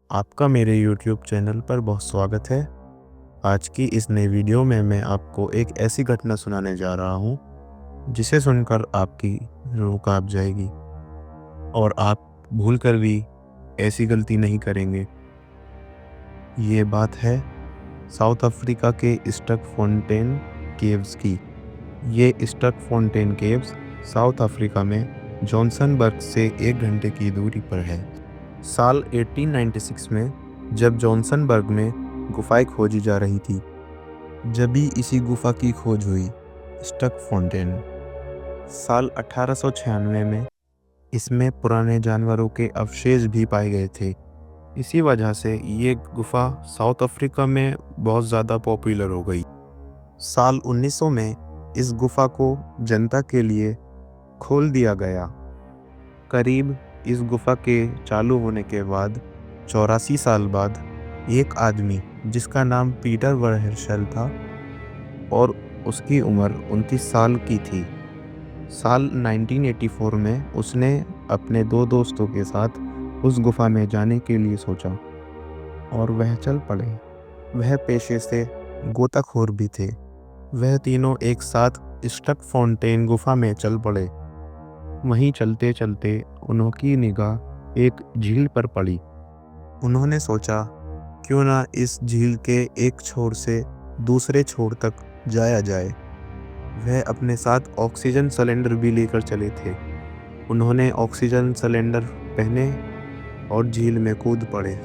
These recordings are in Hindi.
आपका मेरे YouTube चैनल पर बहुत स्वागत है। आज की इस नई वीडियो में मैं आपको एक ऐसी घटना सुनाने जा रहा हूँ जिसे सुनकर आपकी रूह काँप जाएगी और आप भूल कर भी ऐसी गलती नहीं करेंगे। ये बात है साउथ अफ्रीका के स्टकफोंटेन केव्स की। ये स्टकफोंटेन केव्स साउथ अफ्रीका में जॉनसनबर्ग से 1 घंटे की दूरी पर है। साल 1896 में जब जॉनसनबर्ग में गुफाएं खोजी जा रही थी, जभी इसी गुफा की खोज हुई, स्टकफोंटेन। साल 1896 में इसमें पुराने जानवरों के अवशेष भी पाए गए थे। इसी वजह से ये गुफा साउथ अफ्रीका में बहुत ज़्यादा पॉपुलर हो गई। साल 1900 में इस गुफा को जनता के लिए खोल दिया गया। करीब इस गुफा के चालू होने के बाद 84 साल बाद एक आदमी जिसका नाम पीटर वर्हेरशेल था और उसकी उम्र 29 साल की थी। साल 1984 में उसने अपने 2 दोस्तों के साथ उस गुफा में जाने के लिए सोचा और वह चल पड़े। वह पेशे से गोताखोर भी थे। वह तीनों एक साथ स्टकफोंटेन गुफा में चल पड़े। वहीं चलते चलते उनकी निगाह एक झील पर पड़ी। उन्होंने सोचा क्यों ना इस झील के एक छोर से दूसरे छोर तक जाया जाए। वह अपने साथ ऑक्सीजन सिलेंडर भी लेकर चले थे। उन्होंने ऑक्सीजन सिलेंडर पहने और झील में कूद पड़े।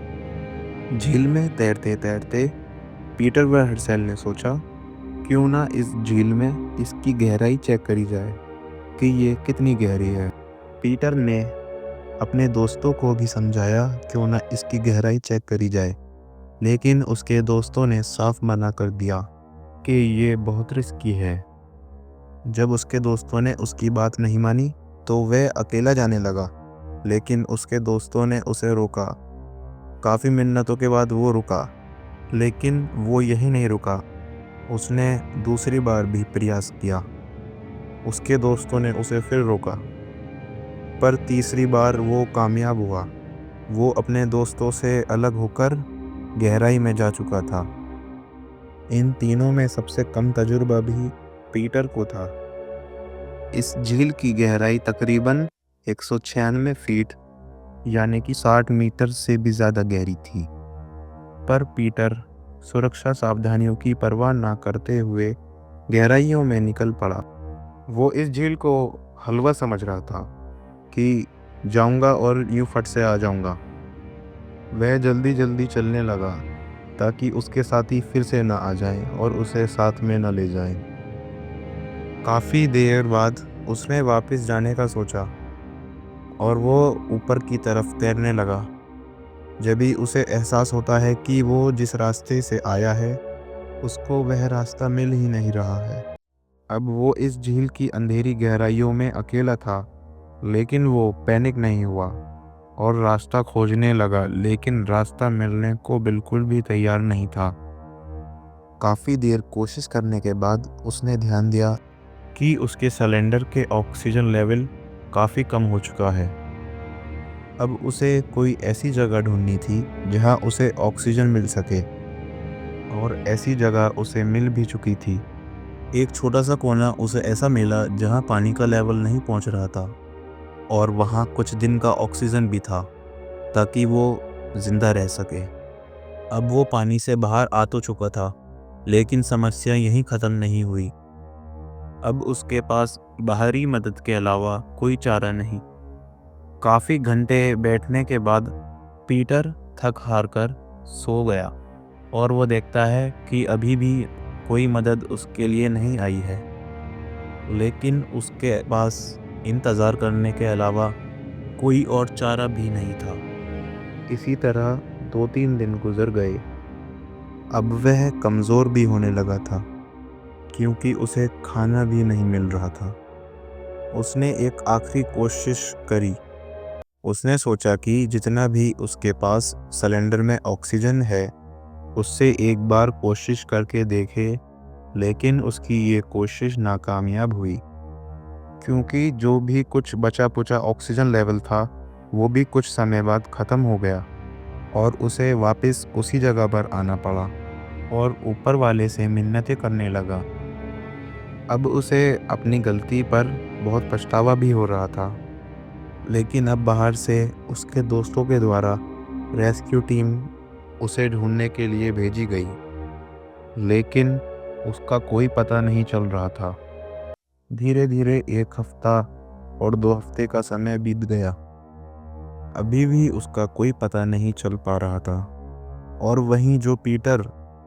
झील में तैरते तैरते पीटर वर्हेरशेल ने सोचा क्यों ना इस झील में इसकी गहराई चेक करी जाए कि ये कितनी गहरी है। पीटर ने अपने दोस्तों को भी समझाया क्यों ना इसकी गहराई चेक करी जाए, लेकिन उसके दोस्तों ने साफ मना कर दिया कि ये बहुत रिस्की है। जब उसके दोस्तों ने उसकी बात नहीं मानी तो वह अकेला जाने लगा, लेकिन उसके दोस्तों ने उसे रोका। काफ़ी मिन्नतों के बाद वो रुका, लेकिन वो यही नहीं रुका। उसने दूसरी बार भी प्रयास किया। उसके दोस्तों ने उसे फिर रोका, पर तीसरी बार वो कामयाब हुआ। वो अपने दोस्तों से अलग होकर गहराई में जा चुका था। इन तीनों में सबसे कम तजुर्बा भी पीटर को था। इस झील की गहराई तकरीबन 196 फीट यानी कि 60 मीटर से भी ज़्यादा गहरी थी। पर पीटर सुरक्षा सावधानियों की परवाह ना करते हुए गहराइयों में निकल पड़ा। वो इस झील को हलवा समझ रहा था कि जाऊंगा और यूं फट से आ जाऊंगा। वह जल्दी जल्दी चलने लगा ताकि उसके साथी फिर से ना आ जाएं और उसे साथ में न ले जाएं। काफ़ी देर बाद उसने वापस जाने का सोचा और वो ऊपर की तरफ तैरने लगा। जब भी उसे एहसास होता है कि वो जिस रास्ते से आया है उसको वह रास्ता मिल ही नहीं रहा है। अब वो इस झील की अंधेरी गहराइयों में अकेला था, लेकिन वो पैनिक नहीं हुआ और रास्ता खोजने लगा, लेकिन रास्ता मिलने को बिल्कुल भी तैयार नहीं था। काफ़ी देर कोशिश करने के बाद उसने ध्यान दिया कि उसके सिलेंडर के ऑक्सीजन लेवल काफ़ी कम हो चुका है। अब उसे कोई ऐसी जगह ढूंढनी थी जहां उसे ऑक्सीजन मिल सके, और ऐसी जगह उसे मिल भी चुकी थी। एक छोटा सा कोना उसे ऐसा मिला जहां पानी का लेवल नहीं पहुंच रहा था और वहां कुछ दिन का ऑक्सीजन भी था ताकि वो ज़िंदा रह सके। अब वो पानी से बाहर आ तो चुका था, लेकिन समस्या यहीं ख़त्म नहीं हुई। अब उसके पास बाहरी मदद के अलावा कोई चारा नहीं। काफ़ी घंटे बैठने के बाद पीटर थक हार कर सो गया और वो देखता है कि अभी भी कोई मदद उसके लिए नहीं आई है, लेकिन उसके पास इंतज़ार करने के अलावा कोई और चारा भी नहीं था। इसी तरह 2-3 दिन गुजर गए। अब वह कमज़ोर भी होने लगा था क्योंकि उसे खाना भी नहीं मिल रहा था। उसने एक आखिरी कोशिश करी। उसने सोचा कि जितना भी उसके पास सिलेंडर में ऑक्सीजन है उससे एक बार कोशिश करके देखे, लेकिन उसकी ये कोशिश नाकामयाब हुई क्योंकि जो भी कुछ बचा पुचा ऑक्सीजन लेवल था वो भी कुछ समय बाद ख़त्म हो गया। और उसे वापस उसी जगह पर आना पड़ा और ऊपर वाले से मिन्नतें करने लगा। अब उसे अपनी गलती पर बहुत पछतावा भी हो रहा था, लेकिन अब बाहर से उसके दोस्तों के द्वारा रेस्क्यू टीम उसे ढूंढने के लिए भेजी गई, लेकिन उसका कोई पता नहीं चल रहा था। धीरे धीरे 1 हफ्ता और 2 हफ्ते का समय बीत गया। अभी भी उसका कोई पता नहीं चल पा रहा था। और वहीं जो पीटर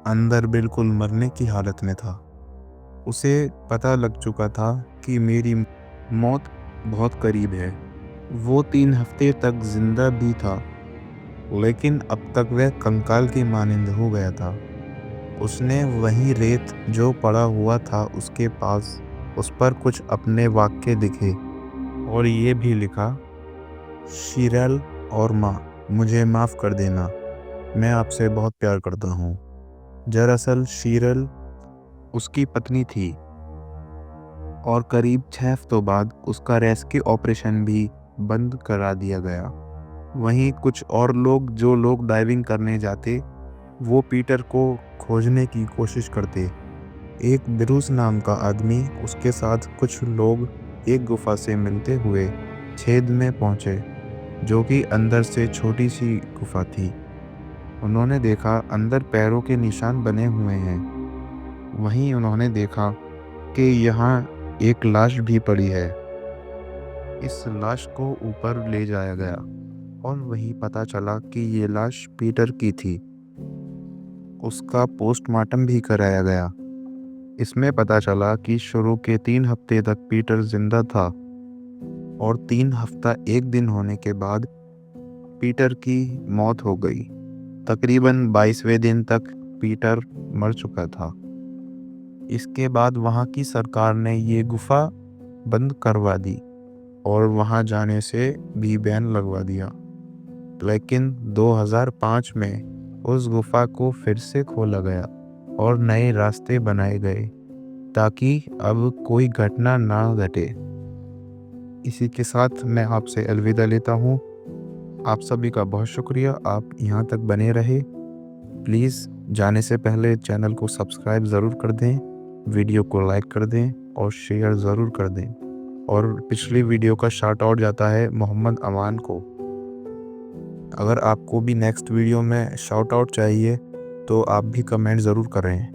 अंदर बिल्कुल मरने की हालत में था, उसे पता लग चुका था कि मेरी मौत बहुत करीब है। वो 3 हफ्ते तक जिंदा भी था, लेकिन अब तक वह कंकाल की मानिंद हो गया था। उसने वही रेत जो पड़ा हुआ था उसके पास, उस पर कुछ अपने वाक्य लिखे और ये भी लिखा, शीरल और माँ, मुझे माफ़ कर देना, मैं आपसे बहुत प्यार करता हूँ। दरअसल शीरल उसकी पत्नी थी और करीब 6 हफ्तों बाद उसका रेस्क्यू ऑपरेशन भी बंद करा दिया गया। वहीं कुछ और लोग, जो लोग डाइविंग करने जाते, वो पीटर को खोजने की कोशिश करते। एक ब्रूस नाम का आदमी, उसके साथ कुछ लोग एक गुफा से मिलते हुए छेद में पहुंचे, जो कि अंदर से छोटी सी गुफा थी। उन्होंने देखा अंदर पैरों के निशान बने हुए हैं। वहीं उन्होंने देखा कि यहाँ एक लाश भी पड़ी है। इस लाश को ऊपर ले जाया गया और वहीं पता चला कि ये लाश पीटर की थी। उसका पोस्टमार्टम भी कराया गया। इसमें पता चला कि शुरू के 3 हफ्ते तक पीटर जिंदा था और 3 हफ्ता 1 दिन होने के बाद पीटर की मौत हो गई। तकरीबन 22वें दिन तक पीटर मर चुका था। इसके बाद वहाँ की सरकार ने ये गुफा बंद करवा दी और वहाँ जाने से भी बैन लगवा दिया। लेकिन 2005 में उस गुफा को फिर से खोला गया और नए रास्ते बनाए गए ताकि अब कोई घटना ना घटे। इसी के साथ मैं आपसे अलविदा लेता हूँ। आप सभी का बहुत शुक्रिया, आप यहाँ तक बने रहे। प्लीज़ जाने से पहले चैनल को सब्सक्राइब ज़रूर कर दें, वीडियो को लाइक कर दें और शेयर ज़रूर कर दें। और पिछली वीडियो का शाउट आउट जाता है मोहम्मद अमान को। अगर आपको भी नेक्स्ट वीडियो में शाउट आउट चाहिए तो आप भी कमेंट ज़रूर करें।